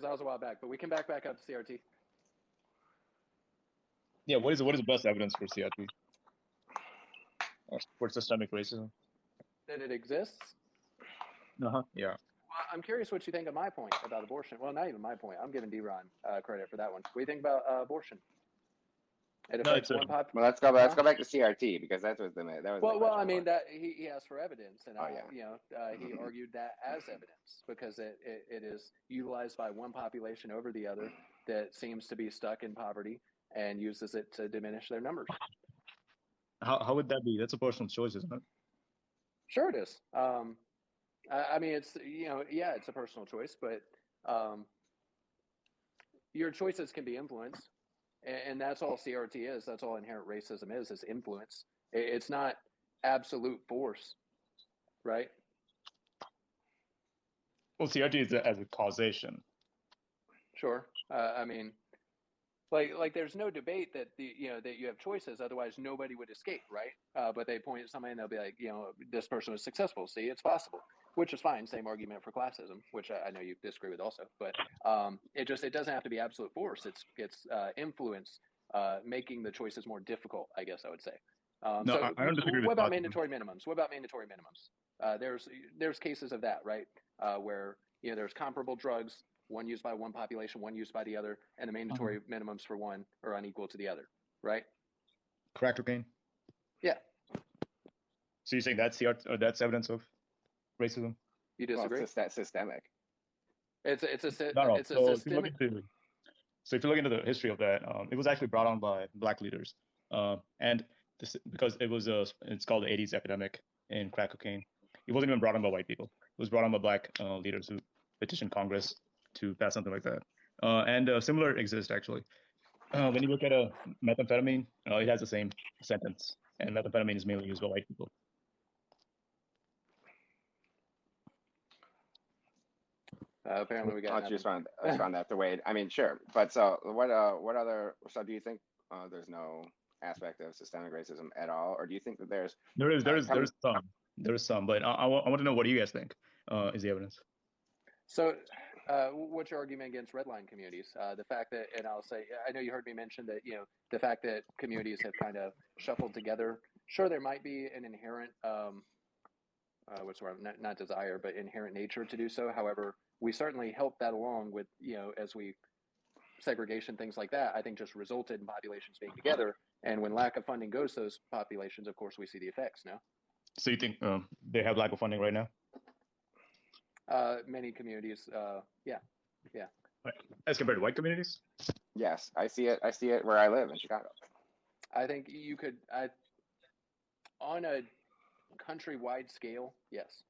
that was a while back, but we can back up to CRT. Yeah, what is the best evidence for CRT or for systemic racism? That it exists. Yeah. Well, I'm curious what you think of my point about abortion. Well, not even my point. I'm giving D-Ron credit for that one. What do you think about abortion? It affects one pop. Well, let's go back to CRT because that was the Well, I mean that he asked for evidence, and he Mm-hmm. argued that as evidence because it is utilized by one population over the other that seems to be stuck in poverty and uses it to diminish their numbers. How would that be? That's a personal choice, isn't it? Sure, it is. I mean, it's it's a personal choice, but your choices can be influenced. And that's all CRT is. That's all inherent racism is influence. It's not absolute force, right? Well, CRT is as a causation. Sure. I mean, like there's no debate that that you have choices. Otherwise, nobody would escape, right? But they point at somebody and they'll be like, this person was successful. See, it's possible, which is fine. Same argument for classism, which I know you disagree with also. But it doesn't have to be absolute force. It's influence making the choices more difficult, I guess I would say. I don't disagree with what about mandatory minimums? What about mandatory minimums? There's cases of that, right? Where there's comparable drugs. One used by one population, one used by the other, and the mandatory minimums for one are unequal to the other, right? Crack cocaine. Yeah. So you're saying that's evidence of racism? You disagree? Well, it's that systemic. It's a systemic. So if you look into the history of that, it was actually brought on by Black leaders, and because it's called the '80s epidemic in crack cocaine. It wasn't even brought on by white people. It was brought on by Black leaders who petitioned Congress to pass something like that. And similar exists actually. When you look at a methamphetamine, it has the same sentence, and methamphetamine is mainly used by white people. Apparently, we got. I just found that the way. I mean, sure, but so what other? So do you think there's no aspect of systemic racism at all, or do you think that there is some, but I want to know, what do you guys think is the evidence? So, what's your argument against redline communities? The fact that, and I'll say, I know you heard me mention that, the fact that communities have kind of shuffled together. Sure, there might be an inherent, what's the word? Not desire, but inherent nature to do so. However, we certainly helped that along with, as we segregation, things like that, I think just resulted in populations being together. And when lack of funding goes to those populations, of course, we see the effects now. So you think they have lack of funding right now? Many communities, yeah. As compared to white communities? Yes, I see it. I see it where I live in Chicago. I think you could, on a countrywide scale, yes.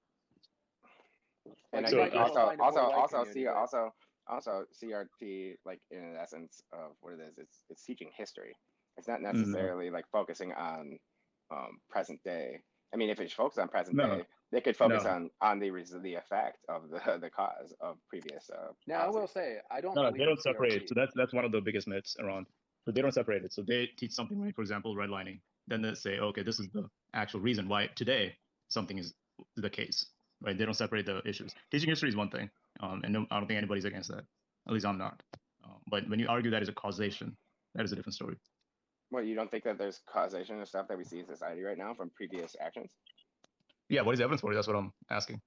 And so also CRT, like in essence of what it is, it's teaching history. It's not necessarily like focusing on present day. I mean, if it's focused on present day, they could focus on the effect of the cause of previous. Now, I will say, I don't. No, they don't separate it. So that's one of the biggest myths around. So they don't separate it. So they teach something, right? For example, redlining. Then they say, okay, this is the actual reason why today something is the case, right? They don't separate the issues. Teaching history is one thing, and no, I don't think anybody's against that. At least I'm not. But when you argue that is a causation, that is a different story. Well, you don't think that there's causation of stuff that we see in society right now from previous actions? Yeah, what is evidence for it? That's what I'm asking.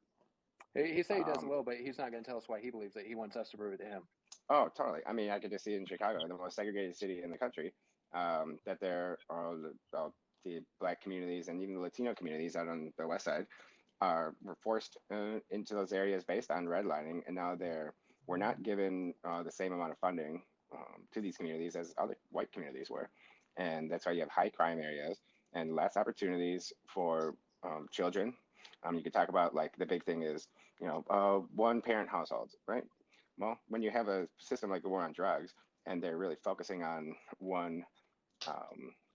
He said he does well, but he's not going to tell us why he believes it. He wants us to prove it to him. Oh, totally. I mean, I could just see it in Chicago, the most segregated city in the country, that there are the Black communities and even the Latino communities out on the west side were forced into those areas based on redlining, and now we're not given the same amount of funding to these communities as other white communities were. And that's why you have high crime areas and less opportunities for children. You could talk about, like, the big thing is, one parent households, right? Well, when you have a system like the war on drugs and they're really focusing on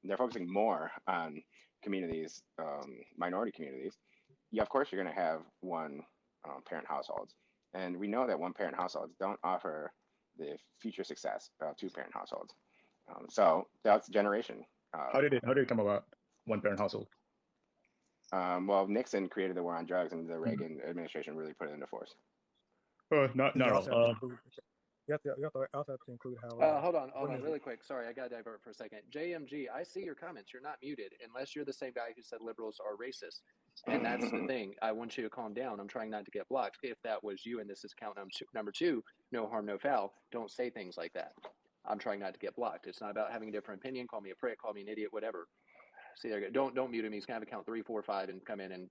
they're focusing more on communities, minority communities, of course you're going to have one parent households. And we know that one parent households don't offer the future success of two parent households. So that's generation. How did it come about, one parent household? Well, Nixon created the war on drugs, and the Reagan administration really put it into force. Not all. you also have to include how Hold on, women. really quick. Sorry, I got to divert for a second. JMG, I see your comments. You're not muted, unless you're the same guy who said liberals are racist. And that's the thing. I want you to calm down. I'm trying not to get blocked. If that was you and this is count number two, no harm, no foul. Don't say things like that. I'm trying not to get blocked. It's not about having a different opinion. Call me a prick. Call me an idiot. Whatever. See, there you go. Don't mute him. He's gonna have to count 3, 4, 5 and come in and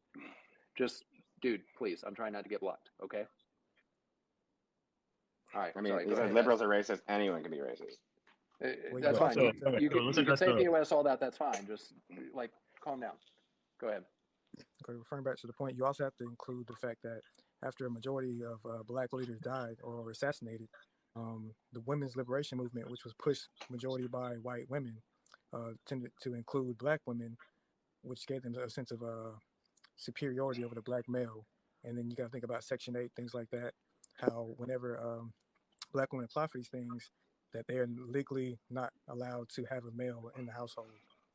just, dude, please. I'm trying not to get blocked. Okay. All right. I mean, sorry, he said liberals are racist. Anyone can be racist. That's fine. You let's can address say the- POS, all that. That's fine. Just like calm down. Go ahead. Okay, referring back to the point, you also have to include the fact that after a majority of black leaders died or were assassinated, the women's liberation movement, which was pushed majority by white women, tended to include black women, which gave them a sense of superiority over the black male. And then you got to think about Section 8, things like that, how whenever black women apply for these things, that they are legally not allowed to have a male in the household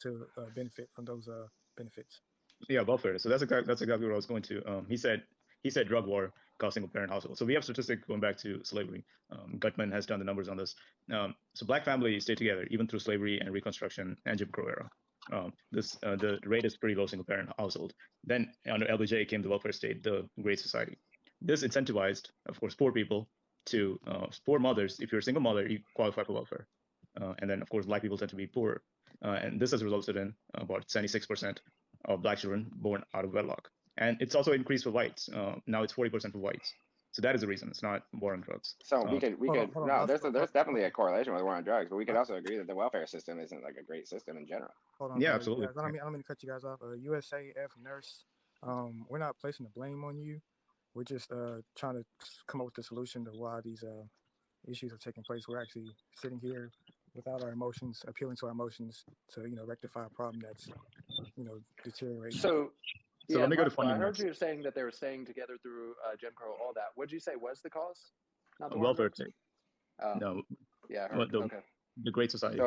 to benefit from those benefits. Yeah, welfare. So that's exactly what I was going to. He said drug war caused single parent households. So we have statistics going back to slavery. Gutman has done the numbers on this. So black families stayed together even through slavery and Reconstruction and Jim Crow era. The rate is pretty low single parent household. Then under LBJ came the welfare state, the Great Society. This incentivized, of course, poor people to poor mothers. If you're a single mother, you qualify for welfare. And then of course black people tend to be poor. And this has resulted in about 76% of black children born out of wedlock. And it's also increased for whites. Now it's 40% for whites. So that is the reason. It's not war on drugs. So we could hold on, no. let's- There's definitely a correlation with war on drugs, but we could also agree that the welfare system isn't like a great system in general. Hold on, Yeah, absolutely. Guys, I don't mean to cut you guys off. USAF nurse, we're not placing the blame on you. We're just trying to come up with a solution to why these issues are taking place. We're actually sitting here without our emotions, appealing to our emotions to rectify a problem that's deteriorating. So So let me go to Marco, funding I heard next. you saying that they were staying together through Jim Crow, all that. What did you say was the cause? Not the war on Welfare drugs? state. Oh, No, yeah, I what heard. Okay. the Great Society.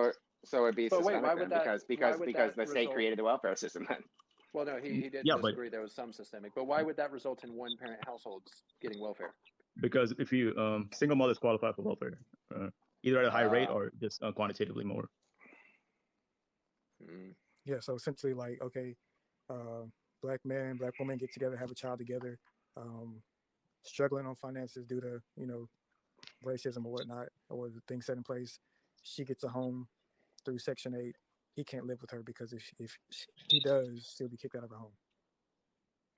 So it'd be But wait, systemic why then, would that- because why would because that the state result- created the welfare system then. Well, no, he did Yeah, but- disagree. There was some systemic, but why would that result in one-parent households getting welfare? Because if you single mothers qualify for welfare, either at a high rate or just quantitatively more. Mm. Yeah, so essentially, like, okay, black man, black woman get together, have a child together, struggling on finances due to racism or whatnot, or the things set in place. She gets a home through Section 8. He can't live with her because if he does, she'll be kicked out of her home.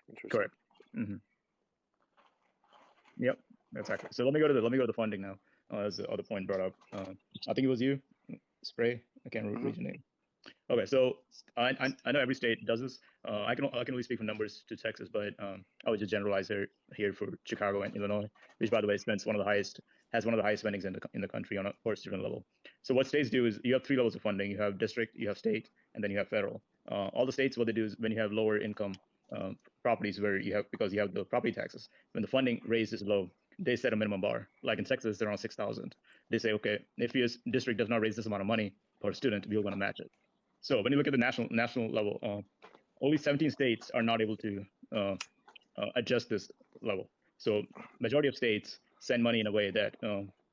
Interesting. Correct. Mm-hmm. Yep, that's accurate. So let me go to the funding now. As the other point brought up, I think it was you, Spray. I can't read your name. Okay, so I know every state does this. I can only speak from numbers to Texas, but I would just generalize here for Chicago and Illinois, which by the way has one of the highest spendings in the country on a per student level. So what states do is you have 3 levels of funding. You have district, you have state, and then you have federal. All the states, what they do is when you have lower income properties because you have the property taxes, when the funding raise is low, they set a minimum bar. Like in Texas, they're around 6,000. They say, okay, if your district does not raise this amount of money per student, we're going to match it. So when you look at the national level, only 17 states are not able to adjust this level. So majority of states send money in a way that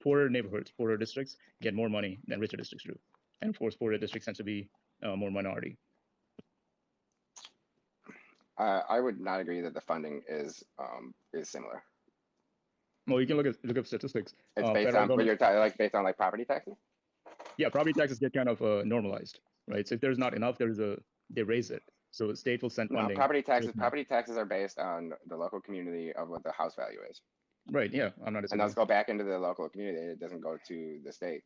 poorer neighborhoods, poorer districts get more money than richer districts do. And of course, poorer districts tend to be more minority. I would not agree that the funding is similar. Well, you can look at statistics. It's based on what you're talking, like based on like property taxes. Yeah, property taxes get kind of normalized, right? So if there's not enough, they raise it. So the state will send funding. No, property taxes are based on the local community of what the house value is. Right. Yeah, I'm not. And those go back into the local community. It doesn't go to the state.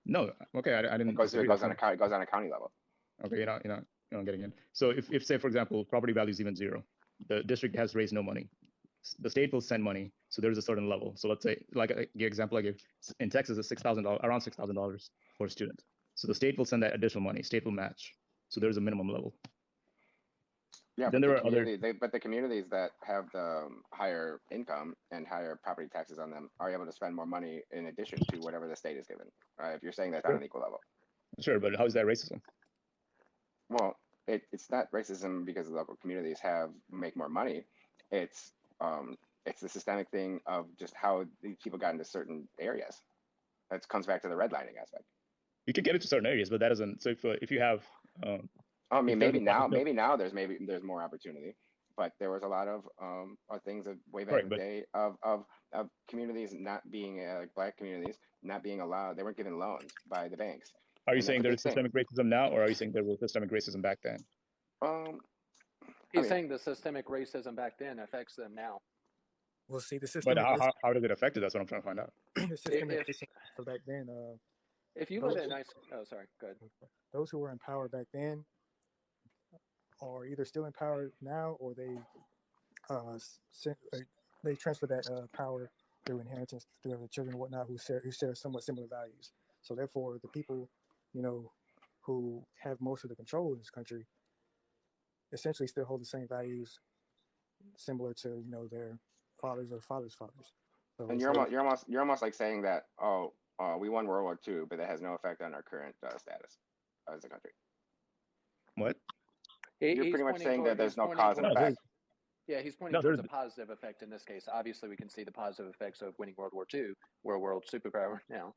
No. Okay, I didn't. It goes on a county level. Okay, you're not getting in. So if say for example property value is even 0, the district has raised no money. The state will send money, so there's a certain level. So let's say, like the example I gave in Texas is around $6,000 for a student. So the state will send that additional money. State will match. So there's a minimum level. Yeah, then but there are other. But the communities that have the higher income and higher property taxes on them are able to spend more money in addition to whatever the state is given. If you're saying that's on an equal level. Sure, but how is that racism? Well, it's not racism because the local communities make more money. It's It's the systemic thing of just how these people got into certain areas. That comes back to the redlining aspect. You can get into certain areas, but that doesn't. So if you have, I mean, if there's maybe now there's more opportunity, but there was a lot of things that way back in the day of communities not being like black communities not being allowed. They weren't given loans by the banks. Are you And that's saying a there's big thing. systemic racism now, or are you saying there was systemic racism back then? He's mean- saying the systemic racism back then affects them now. We'll see the But systemic how does it affect it? That's what I'm trying to find out. the systemic If- racism for back then. If you live in a nice, oh sorry, go ahead. Those who were in power back then are either still in power now, or they transfer that power through inheritance through other children and whatnot who share somewhat similar values. So therefore, the people, who have most of the control in this country, essentially still hold the same values, similar to their fathers or fathers' fathers. So And you're almost like saying that we won World War II, but that has no effect on our current status as a country. What? You're pretty much saying that there's no cause and effect. Yeah, he's pointing towards a positive effect in this case. Obviously, we can see the positive effects of winning World War II. We're a world superpower now.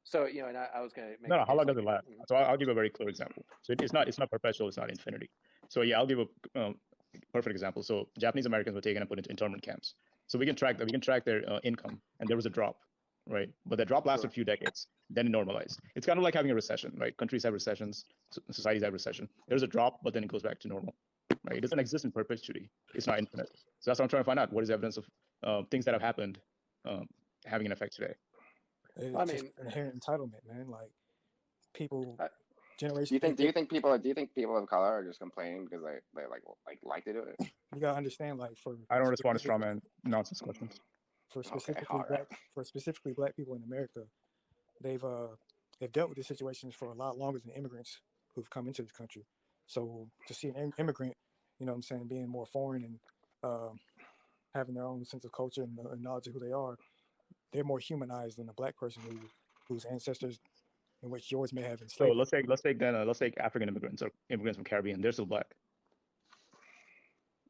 So and I was going to make. No, how long does it last? So I'll give a very clear example. So it's not perpetual. It's not infinity. So yeah, I'll give a perfect example. So Japanese Americans were taken and put into internment camps. So we can track that. We can track their income, and there was a drop, right? But that drop lasted a few decades. Then it normalized. It's kind of like having a recession, right? Countries have recessions, societies have recession. There's a drop, but then it goes back to normal, right? It doesn't exist in perpetuity. It's not infinite. So that's what I'm trying to find out. What is evidence of things that have happened having an effect today? It's just inherent entitlement, man. Like people, generation. Do you think people of color are just complaining because they like to do it? You gotta understand, like I don't respond to straw man nonsense questions. For specifically black people in America, they've dealt with these situations for a lot longer than immigrants who've come into this country. So to see an immigrant, being more foreign and having their own sense of culture and knowledge of who they are, they're more humanized than a black person whose ancestors, in which yours may have enslaved. So let's take African immigrants or immigrants from Caribbean. They're still black.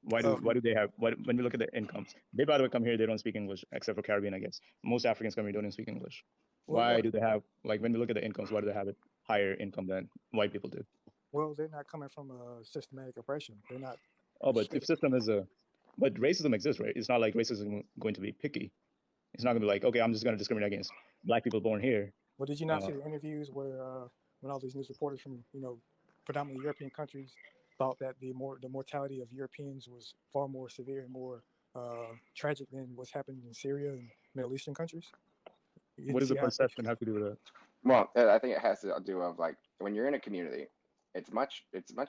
Why do they have? When we look at their incomes, they by the way come here. They don't speak English except for Caribbean, I guess. Most Africans come here don't even speak English. Why do they have when we look at the incomes? Why do they have a higher income than white people do? Well, they're not coming from a systematic oppression. They're not. Oh, but if system is but racism exists, right? It's not like racism going to be picky. It's not going to be like, okay, I'm just going to discriminate against black people born here. Well, did you not see the interviews where when all these news reporters from predominantly European countries thought that the mortality of Europeans was far more severe and more tragic than what's happening in Syria and Middle Eastern countries? What does the perception have to do with it? Well, I think it has to do with when you're in a community, it's much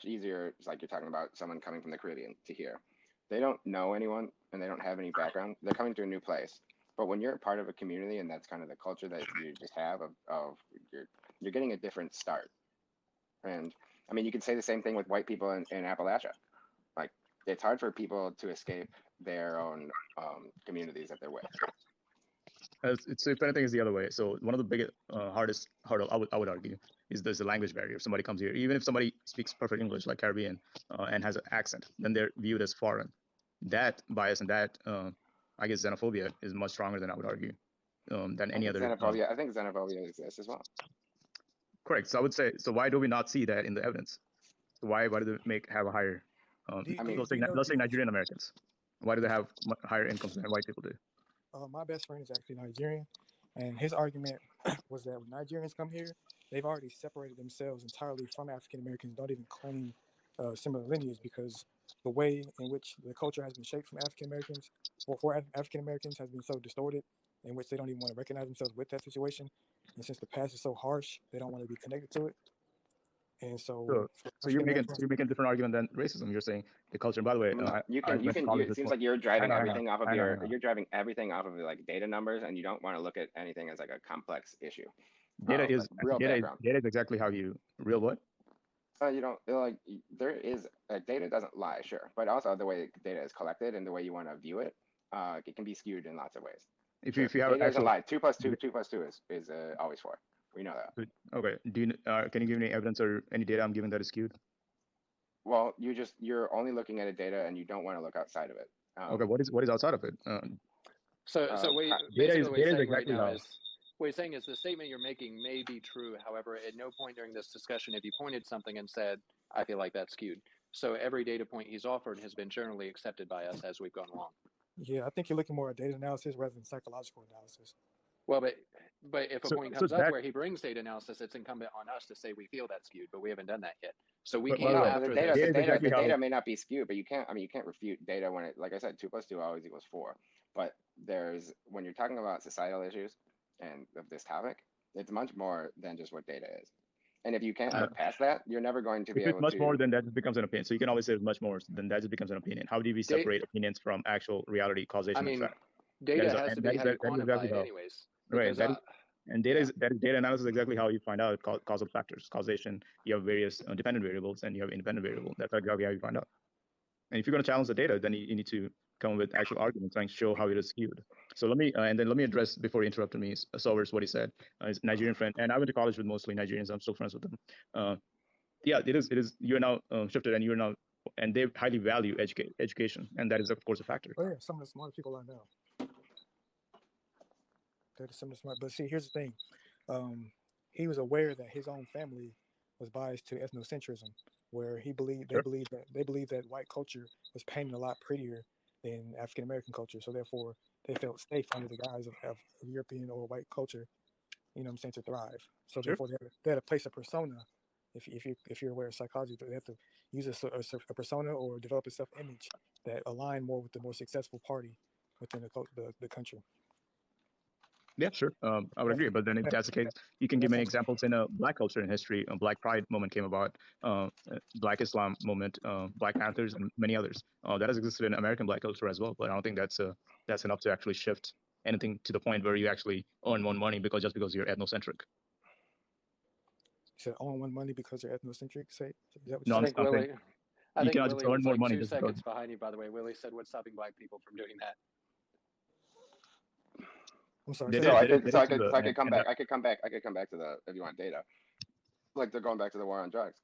easier. It's like you're talking about someone coming from the Caribbean to here. They don't know anyone and they don't have any background. They're coming to a new place. But when you're a part of a community and that's kind of the culture that you just have of you're getting a different start. And I mean, you can say the same thing with white people in Appalachia. Like it's hard for people to escape their own communities that they're with. If anything, is the other way. So one of the biggest, hardest hurdle I would argue is there's a language barrier. If somebody comes here, even if somebody speaks perfect English like Caribbean and has an accent, then they're viewed as foreign. That bias and that I guess xenophobia is much stronger than I would argue than any other. Xenophobia. I think xenophobia exists as well. Correct. So I would say, so why do we not see that in the evidence? So why do they have a higher? Let's say Nigerian Americans. Why do they have higher incomes than white people do? My best friend is actually Nigerian, and his argument was that when Nigerians come here, they've already separated themselves entirely from African Americans, don't even claim similar lineage, because the way in which the culture has been shaped from African Americans, or for African Americans, has been so distorted, in which they don't even want to recognize themselves with that situation. And since the past is so harsh, they don't want to be connected to it. And so, you're making a different argument than racism. You're saying the culture. And by the way, it seems like you're driving everything off of you're driving everything off of like data numbers, and you don't want to look at anything as like a complex issue. Data is exactly how you real what? You don't like there is data doesn't lie, sure, but also the way data is collected and the way you want to view it, it can be skewed in lots of ways. If you have data doesn't lie, 2 + 2 is always 4. We know that. Okay. Can you give me any evidence or any data I'm giving that is skewed? Well, you're only looking at a data and you don't want to look outside of it. Okay, what is outside of it? So Data basically is what data he's is saying right exactly now how. is what he's saying is the statement you're making may be true. However, at no point during this discussion have you pointed something and said, I feel like that's skewed. So every data point he's offered has been generally accepted by us as we've gone along. Yeah, I think you're looking more at data analysis rather than psychological analysis. Well, but if a point So comes up that where he brings data analysis, it's incumbent on us to say we feel that's skewed, but we haven't done that yet. So we but by can, the way, No, but after this. data is exactly the how. data may not be skewed, but you can't. I mean, you can't refute data when it, like I said, 2 + 2 always equals 4. But there's when you're talking about societal issues and of this topic, it's much more than just what data is. And if you can't Uh, look past that, you're never going to be if it's able much more, to. then that just becomes an opinion. So you can always say it's much more, then that just becomes an opinion. How do we separate opinions from actual reality, I causation, and mean, fact? data has to And be how you that is quantify exactly it, how. anyways. Right. Because And data yeah, is that is data analysis is exactly how you find out causal factors, causation. You have various dependent variables and you have independent variable. That's exactly how you find out. And if you're going to challenge the data, then you need to come with actual arguments and show how it is skewed. So let me and then let me address before he interrupted me, Sovers, what he said. His Nigerian friend, and I went to college with mostly Nigerians. I'm still friends with them. Yeah, it is. It is. You are now shifted, and you are now, and they highly value education, and that is of course a factor. Oh yeah, some of the smart people I know. They're some of the smart. But see, here's the thing. He was aware that his own family was biased to ethnocentrism, where Sure. they believed that white culture was painted a lot prettier than African American culture. So therefore, they felt safe under the guise of European or white culture. You know what I'm saying, to thrive. So Sure. therefore, they had to place a persona. If you're aware of psychology, they have to use a persona or develop a self image that align more with the more successful party within the country. Yeah, sure. I would That, agree. But then if that, that's the case, you can give that's many examples in Black culture and history. Black Pride movement came about, Black Islam movement, Black Panthers, and many others. That has existed in American Black culture as well. But I don't think that's enough to actually shift anything to the point where you actually earn more money because you're ethnocentric. said own one money because they're ethnocentric. Say, is that what you No, I said? think Willie, I you think cannot just Willie earn was more like money two just because. seconds behind you. By the way, Willie said, "What's stopping black people from doing that?" I'm sorry. There Say is, So that I there is, again. could, there so is I to could, the so I could come and back. I could come back. I could come back to the if you want data. Like they're going back to the war on drugs.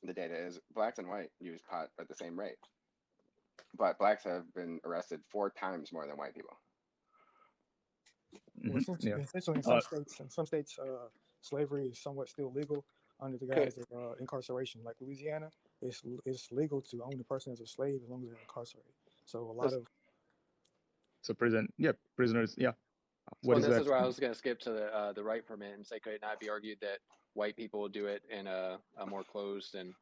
The data is blacks and white use pot at the same rate, but blacks have been arrested 4 times more than white people. Well, yeah. essentially, in some states, slavery is somewhat still legal under the Okay, guise of incarceration. Like Louisiana, it's legal to own a person as a slave as long as they're incarcerated. So a lot this, of So prisoners. Yeah. What well, is this that? is where I was going to skip to the right for a minute and say, could it not be argued that white people do it in a more closed and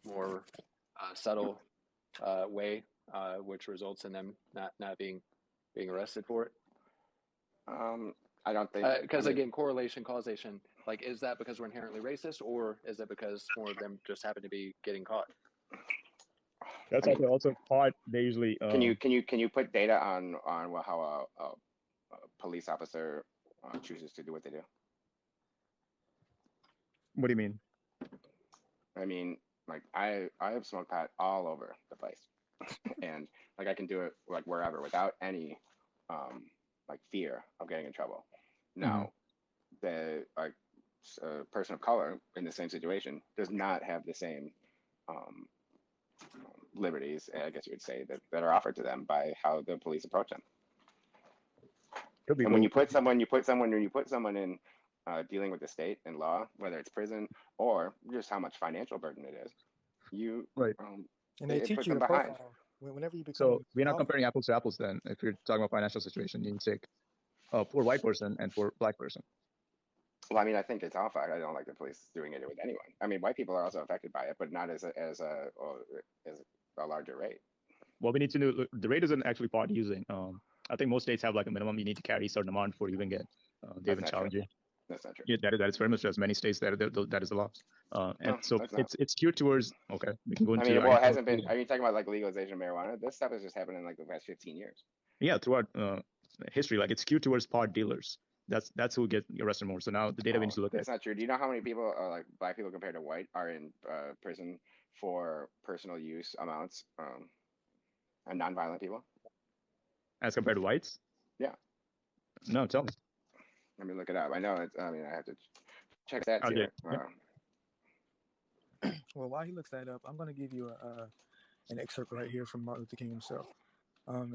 more subtle way, which results in them not being arrested for it? I don't think. I Because mean, again, correlation, causation, like, is that because we're inherently racist, or is it because more of them just happen to be getting caught? That's I mean, also part. They usually. can you put data on how a police officer chooses to do what they do? What do you mean? I mean, like I have smoked pot all over the place, and like I can do it like wherever without any like fear of getting in trouble. Mm-hmm. Now, the like person of color in the same situation does not have the same um, liberties, I guess you would say, that are offered to them by how the police approach them. Could be, And when but you put someone in dealing with the state and law, whether it's prison or just how much financial burden it is, you right. and they it teach puts you them a behind. profile whenever you become So in we're not office. comparing apples to apples. Then, if you're talking about financial situation, you need to take a poor white person and poor black person. Well, I mean, I think it's all fact. I don't like the police doing it with anyone. I mean, white people are also affected by it, but not as a larger rate. What we need to do, look, the rate isn't actually part using. I think most states have like a minimum you need to carry a certain amount before you even get they That's even not true. challenge you. That's not true. Yeah, that is very much as many states that is the law. And No, so that's not. it's skewed towards. Okay, we can go I into mean, your well, it unequal. hasn't been. Are you talking about like legalization of marijuana? This stuff has just happened in like the past 15 years. Yeah, throughout history, like it's skewed towards pot dealers. That's who get arrested more. So now the data we need Oh, to look at. that's not true. Do you know how many people, like black people compared to white, are in prison for personal use amounts, and nonviolent people? As compared to whites? Yeah, No, tell me. let me look it up. I know it's. I mean, I have to check stats Okay. here. Yeah. Well, while he looks that up, I'm going to give you an excerpt right here from Martin Luther King himself.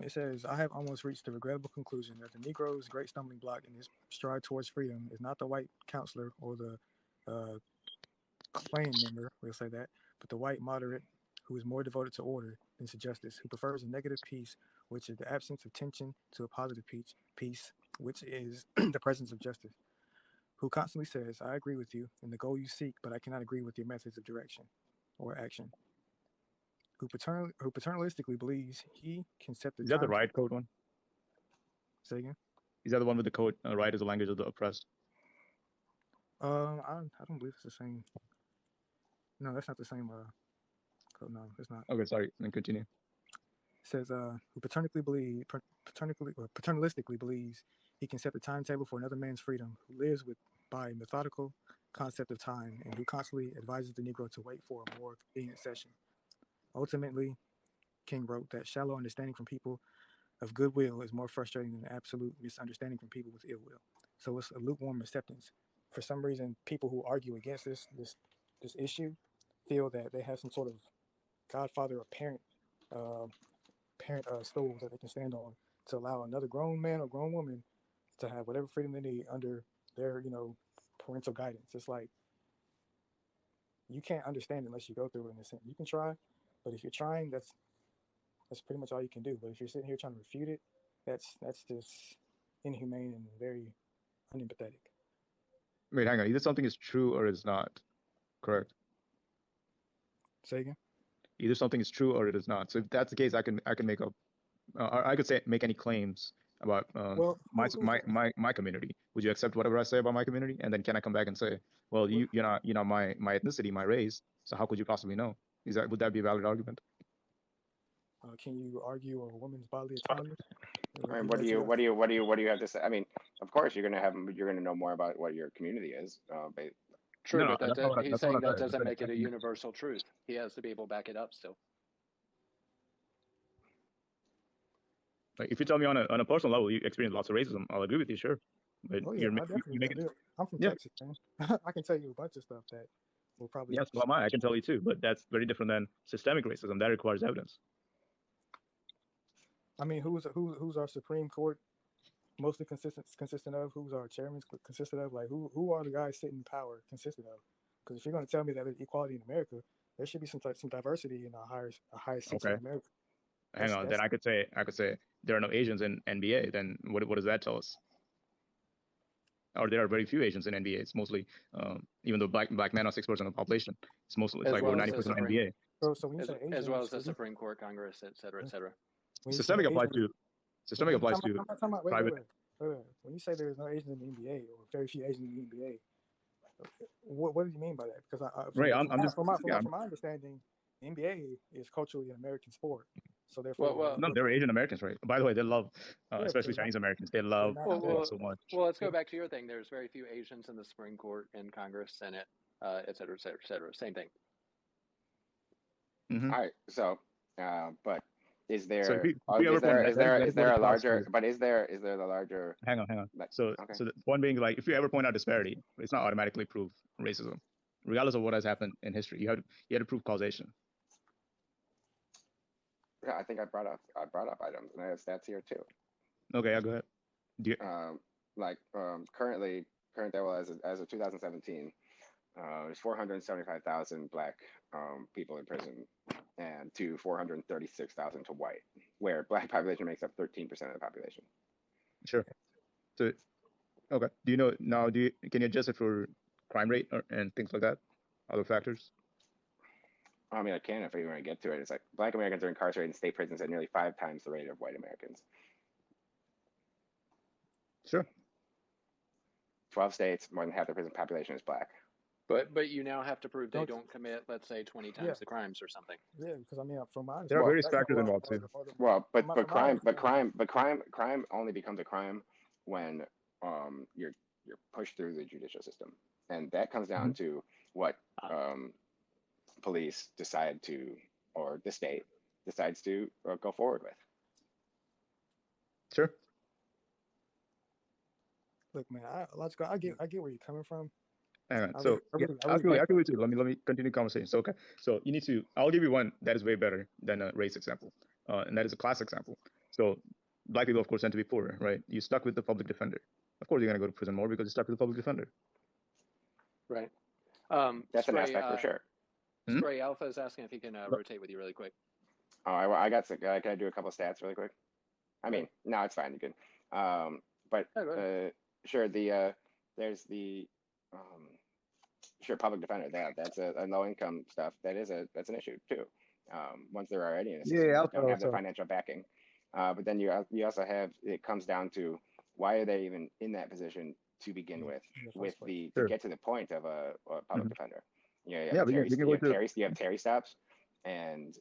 It says, I have almost reached the regrettable conclusion that the Negro's great stumbling block in his stride towards freedom is not the white counselor or the Klan member, we'll say that, but the white moderate who is more devoted to order than to justice, who prefers a negative peace, which is the absence of tension, to a positive peace, which is the presence of justice, who constantly says, I agree with you in the goal you seek, but I cannot agree with your methods of direction or action, who paternalistically believes he can set the Is that the time. riot code one? Say again? Is that the one with the code, riot is the language of the oppressed? I don't believe it's the same. No, that's not the same code. No, it's not. Okay, sorry, then continue. Says who paternalistically believes he can set the timetable for another man's freedom, who lives by a methodical concept of time, and who constantly advises the Negro to wait for a more convenient session. Ultimately, King wrote that shallow understanding from people of goodwill is more frustrating than absolute misunderstanding from people with ill will. So it's a lukewarm acceptance. For some reason, people who argue against this issue feel that they have some sort of godfather or parent stool that they can stand on to allow another grown man or grown woman to have whatever freedom they need under their parental guidance. It's like you can't understand unless you go through it. In a sense, you can try, but if you're trying, that's pretty much all you can do. But if you're sitting here trying to refute it, that's just inhumane and very unempathetic. Wait, hang on. Either something is true or it's not. Correct. Say again. Either something is true or it is not. So if that's the case, I can make up. I could make any claims about my community. Would you accept whatever I say about my community? And then can I come back and say, well, you're not my ethnicity, my race. So how could you possibly know? Would that be a valid argument? Can you argue a woman's bodily autonomy? I mean, what do you have to say? I mean, of course, you're gonna know more about what your community is. True, No, but he's that's saying what I that said. doesn't make it a universal truth. He has to be able to back it up still. Like if you tell me on a personal level you experience lots of racism, I'll agree with you, sure. But I definitely do. I'm from Texas, man. I can tell you a bunch of stuff that will probably. Yes, well, I can tell you too, but that's very different than systemic racism. That requires evidence. I mean, who's our Supreme Court mostly consistent of? Who's our chairman consistent of? Like, who are the guys sitting in power consistent of? Because if you're going to tell me that there's equality in America, there should be some diversity in a higher seats in America. Hang on, then I could say there are no Asians in NBA. Then what does that tell us? Or there are very few Asians in NBA. It's mostly, even though black men are 6% of the population, it's like over 90% of NBA. So when you say Asians, as well as the Supreme Court, Congress, et cetera, et cetera. Systemic applies to private. Wait. When you say there's no Asians in the NBA or very few Asians in the NBA, what do you mean by that? Because from my understanding, the NBA is culturally an American sport. So therefore, no, they're Asian Americans, right? By the way, they love, especially Chinese Americans. They love football so much. Well, let's go back to your thing. There's very few Asians in the Supreme Court, in Congress, Senate, et cetera, et cetera, et cetera. Same thing. Mm-hmm. All right. So, but is there so a larger? But is there the larger? Hang on. So the one being, like, if you ever point out disparity, it's not automatically prove racism, regardless of what has happened in history. You had to prove causation. Yeah, I think I brought up items, and I have stats here too. Okay, yeah, go ahead. As of 2017, there's 475,000 Black people in prison, and to 436,000 to white, where Black population makes up 13% of the population. Sure. So, okay. Do you know now? Can you adjust it for crime rate and things like that, other factors? I mean, I can if we want to get to it. It's like Black Americans are incarcerated in state prisons at nearly 5 times the rate of white Americans. Sure. 12 states, more than half the prison population is Black. But you now have to prove they don't commit, let's say, 20 times the crimes or something. Yeah, because I mean, from my there are various factors involved too. But crime only becomes a crime when you're pushed through the judicial system, and that comes down to what police decide to, or the state decides to go forward with. Sure. Look, man, I get where you're coming from. Hang on. I feel you too. Let me continue the conversation. So, okay. So I'll give you one that is way better than a race example, and that is a class example. So black people, of course, tend to be poorer, right? You stuck with the public defender. Of course, you're gonna go to prison more because you're stuck with the public defender. Right. That's an Spray, aspect for sure. Spray Alpha is asking if he can rotate with you really quick. Oh, I got sick. Can I do a couple stats really quick? I mean, no, it's fine. You can. But sure. There's the sure public defender. That's a low income stuff. That's an issue too. Once they're already in a system, they don't have the financial backing. But then you also have, it comes down to why are they even in that position to begin with to get to the point of a public defender. You have Terry stops, and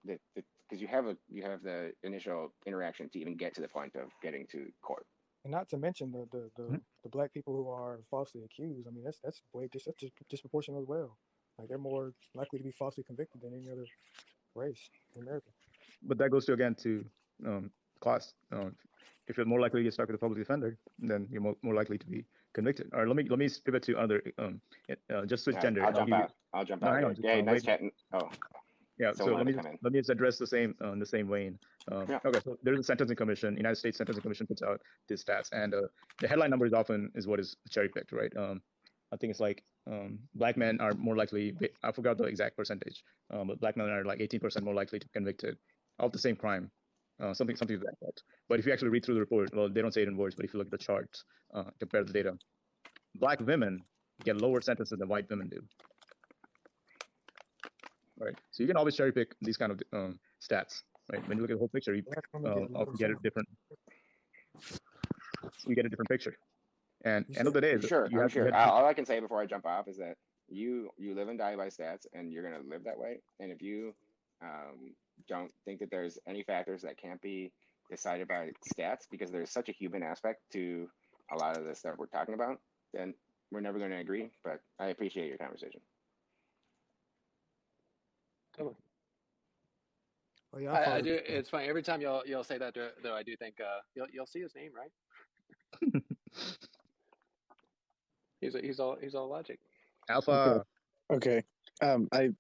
because you have the initial interaction to even get to the point of getting to court. And not to mention the black people who are falsely accused. I mean, that's disproportionate as well. Like, they're more likely to be falsely convicted than any other race in America. But that goes to again to class. If you're more likely to get stuck with a public defender, then you're more likely to be convicted. All right, let me pivot to other just switch gender. I'll jump out. Yeah, nice chatting. Oh. Yeah, so let me just address the same vein. Okay, so there's a sentencing commission. United States Sentencing Commission puts out these stats, and the headline number is what is cherry picked, right? I think it's like black men are more likely. I forgot the exact percentage, but black men are like 18% more likely to be convicted of the same crime, something to that effect. But if you actually read through the report, well, they don't say it in words, but if you look at the charts, compare the data, black women get lower sentences than white women do. Right, so you can always cherry pick these kind of stats, right? When you look at the whole picture, you get a different picture. And end of the day, sure. All I can say before I jump off is that you live and die by stats, and you're gonna live that way. And if you don't think that there's any factors that can't be decided by stats, because there's such a human aspect to a lot of this that we're talking about, then we're never going to agree. But I appreciate your conversation. Totally. Oh, yeah, I do. It's funny every time you'll say that, though. I do think you'll see his name, right? he's all logic. Alpha. Okay. I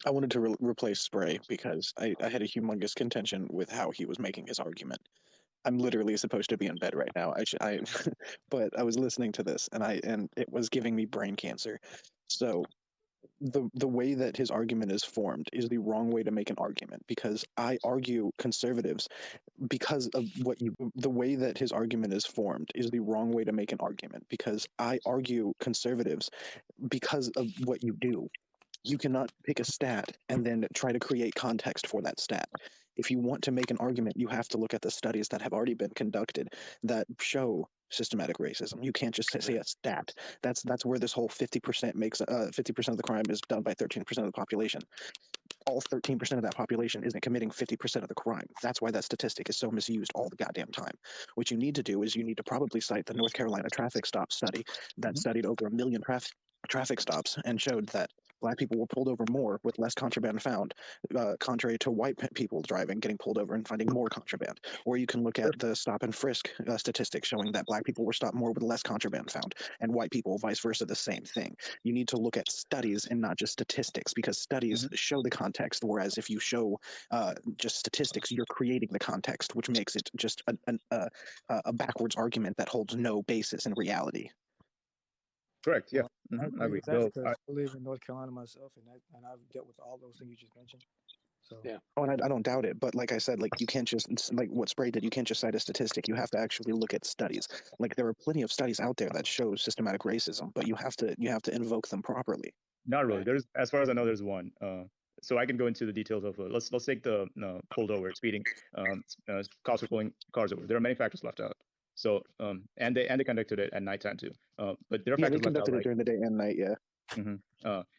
wanted to replace Spray because I had a humongous contention with how he was making his argument. I'm literally supposed to be in bed right now. But I was listening to this and it was giving me brain cancer. So the way that his argument is formed is the wrong way to make an argument, because I argue conservatives because of the way that his argument is formed is the wrong way to make an argument, because I argue conservatives because of what you do. You cannot pick a stat and then try to create context for that stat. If you want to make an argument, you have to look at the studies that have already been conducted that show systematic racism. You can't just say a stat. That's where this whole 50% makes 50% of the crime is done by 13% of the population. All 13% of that population isn't committing 50% of the crime. That's why that statistic is so misused all the goddamn time. What you need to do is you need to probably cite the North Carolina traffic stop study that studied over 1 million traffic stops and showed that black people were pulled over more with less contraband found, contrary to white people getting pulled over and finding more contraband. Or you can look at the stop and frisk statistics showing that black people were stopped more with less contraband found, and white people, vice versa, the same thing. You need to look at studies and not just statistics, because studies show the context, whereas if you show just statistics, you're creating the context, which makes it just a backwards argument that holds no basis in reality. Correct. Yeah, I agree. Because I live in North Carolina myself, and I've dealt with all those things you just mentioned. So yeah. Oh, and I don't doubt it, but like I said, like you can't just like what Spray did. You can't just cite a statistic. You have to actually look at studies. Like there are plenty of studies out there that show systematic racism, but you have to invoke them properly. Not really. There's, as far as I know, there's one. So I can go into the details of let's take the pulled over speeding, cops for pulling cars over. There are many factors left out. So and they conducted it at nighttime too. But there are factors left out. They conducted it during the day and night. Yeah.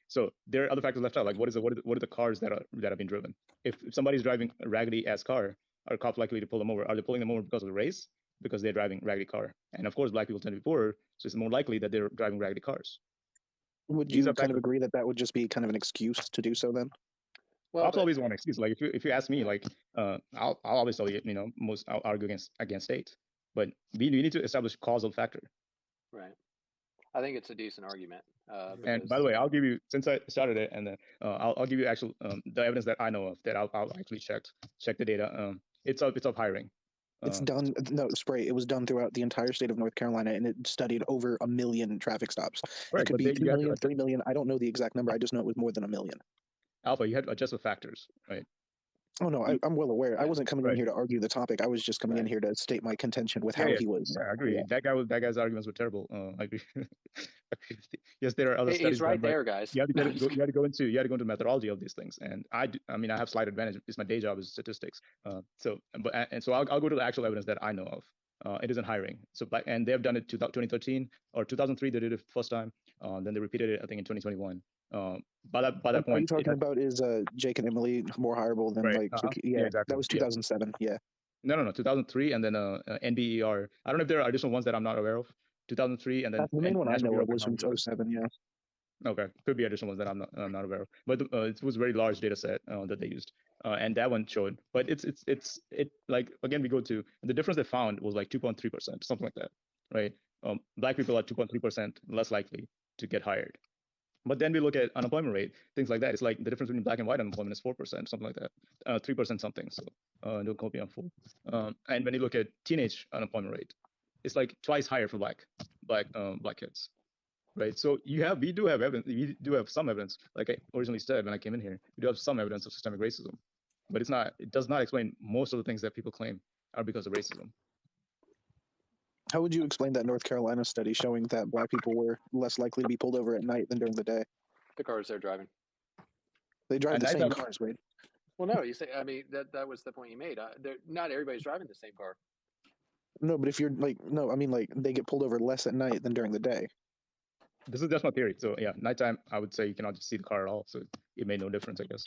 So there are other factors left out. Like what are the cars that have been driven? If somebody's driving a raggedy ass car, are cops likely to pull them over? Are they pulling them over because of the race? Because they're driving a raggedy car? And of course, black people tend to be poorer, so it's more likely that they're driving raggedy cars. Would you kind of agree that would just be kind of an excuse to do so then? Well, I'll always want an excuse. Like if you ask me, like I'll always tell you, I'll argue against state, but we need to establish causal factor. Right. I think it's a decent argument. And by the way, I'll give you, since I started it, and then I'll give you actual the evidence that I know of that I'll actually check the data. It's of hiring. It's done. No, Spray. It was done throughout the entire state of North Carolina, and it studied over 1 million traffic stops. Right, It could but be they, 2 you have to million, adjust, 3 million. I don't know the exact number. I just know it was more than 1 million. Alpha. You had to adjust the factors, right? Oh no, I'm well aware. I Yeah. wasn't coming in Right. here to argue the topic. I was just coming in Right. here to state my contention with Yeah, how yeah, he was. yeah. I agree. Yeah. That guy's arguments were terrible. I agree. I agree with you. Yes, there are other studies He's right done, but there, guys. you have to No, get I'm it, just you have to go into the methodology of these things. And I mean, I have slight advantage because my day job is statistics. So I'll go to the actual evidence that I know of. It isn't hiring. So and they've done it 2013 or 2003. They did it first time. Then they repeated it, I think, in 2021. By that Are you point, talking about is Jake and Emily more hireable than right. like Yeah, yeah, exactly. that was Yeah. 2007. Yeah. No, 2003, and then NBER. I don't know if there are additional ones that I'm not aware of. 2003, and then The main one I National know Bureau of of was from Technology. 07. Yeah. Okay, could be additional ones that I'm not aware of. But it was a very large data set that they used, and that one showed. But it like again we go to the difference they found was like 2.3%, something like that, right? Black people are 2.3% less likely to get hired. But then we look at unemployment rate, things like that. It's like the difference between black and white unemployment is 4%, something like that, 3% something. So don't quote me on full. And when you look at teenage unemployment rate, it's like twice higher for black kids, right? So we do have evidence. We do have some evidence, like I originally said when I came in here. We do have some evidence of systemic racism, but it does not explain most of the things that people claim are because of racism. How would you explain that North Carolina study showing that black people were less likely to be pulled over at night than during the day? the cars they're driving. They drive And the I same thought- cars, Wade. Well, no, you say. I mean, that was the point you made. Not everybody's driving the same car. No, but if you're like, no, I mean like they get pulled over less at night than during the day. This is just my theory. So yeah, nighttime, I would say you cannot just see the car at all. So it made no difference, I guess.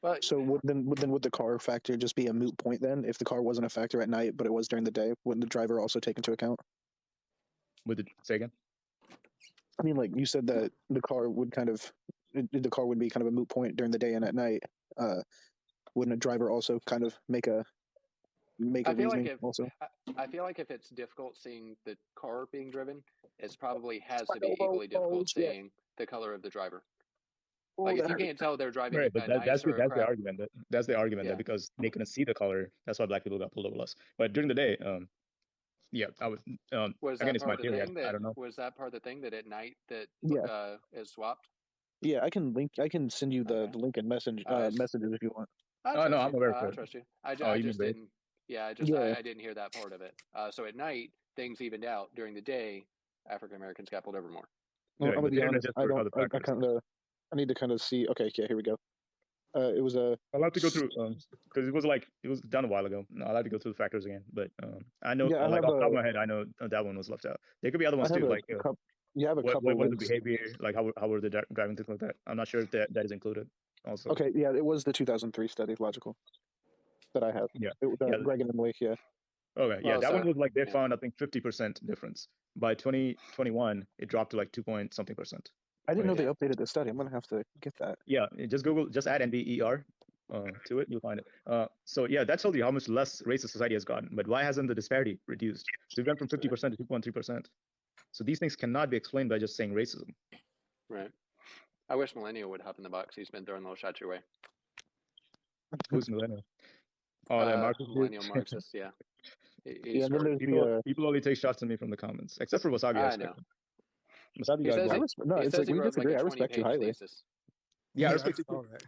But So would the car factor just be a moot point then? If the car wasn't a factor at night, but it was during the day, wouldn't the driver also take into account? Say again? I mean, like you said that the car would be kind of a moot point during the day and at night. Wouldn't a driver also kind of make a I feel reasoning like if also? I feel like if it's difficult seeing the car being driven, it's probably has to be equally difficult seeing the color of the driver. Like if you can't tell they're driving Right, but a nice or a that's the crap. argument. That's the argument Yeah. that because they couldn't see the color, that's why black people got pulled over less. But during the day, yeah, I would. Was Again, that it's my part of the theory. thing that I don't know. was that part of the thing that at night that Yeah. is swapped? Yeah, I can send you the Okay. link in messages if you want. I Oh trust no, you. I'm aware I of it. trust you. Oh, I you mean just Wade? didn't. Yeah, Yeah. I didn't hear that part of it. So at night things evened out. During the day, African Americans got pulled over more. Well, Yeah, I'm but gonna be they didn't honest. adjust I for don't. other factors. I need to kind of see. Okay, yeah, here we go. It was a. I'll have to go through because it was done a while ago. I'll have to go through the factors again. But I know, Yeah, I like have off the top of a. my head, I know that one was left out. There could be other I ones have too, a like couple. You have a what couple was the links. behavior, like how were they driving, things like that. I'm not sure if that is included. Also. Okay, yeah, it was the 2003 study, logical, that I have. Yeah. It was Yeah. Greg and Emily. Yeah. Okay. Yeah, Oh, that one so was like they yeah. found I think 50% difference. By 2021, it dropped to like 2 point something percent. I didn't know Right. they updated the study. I'm gonna have to get that. Yeah, just add NBER to it, you'll find it. So yeah, that tells you how much less racist society has gotten. But why hasn't the disparity reduced? So we went from 50% to 2.3%. So these things cannot be explained by just saying racism. Right. I wish Millennial would hop in the box. He's been throwing little shots your way. Who's millennial? Oh, that Marxist dude? Millennial Marxist. Yeah. Yeah, and then there's the. People only take shots at me from the comments, except for Wasabi. I know. Wasabi He got says blocked. No, he it's says like he we wrote like disagree. a I respect you 20-page highly. thesis. Yeah, I I respect you saw too. that.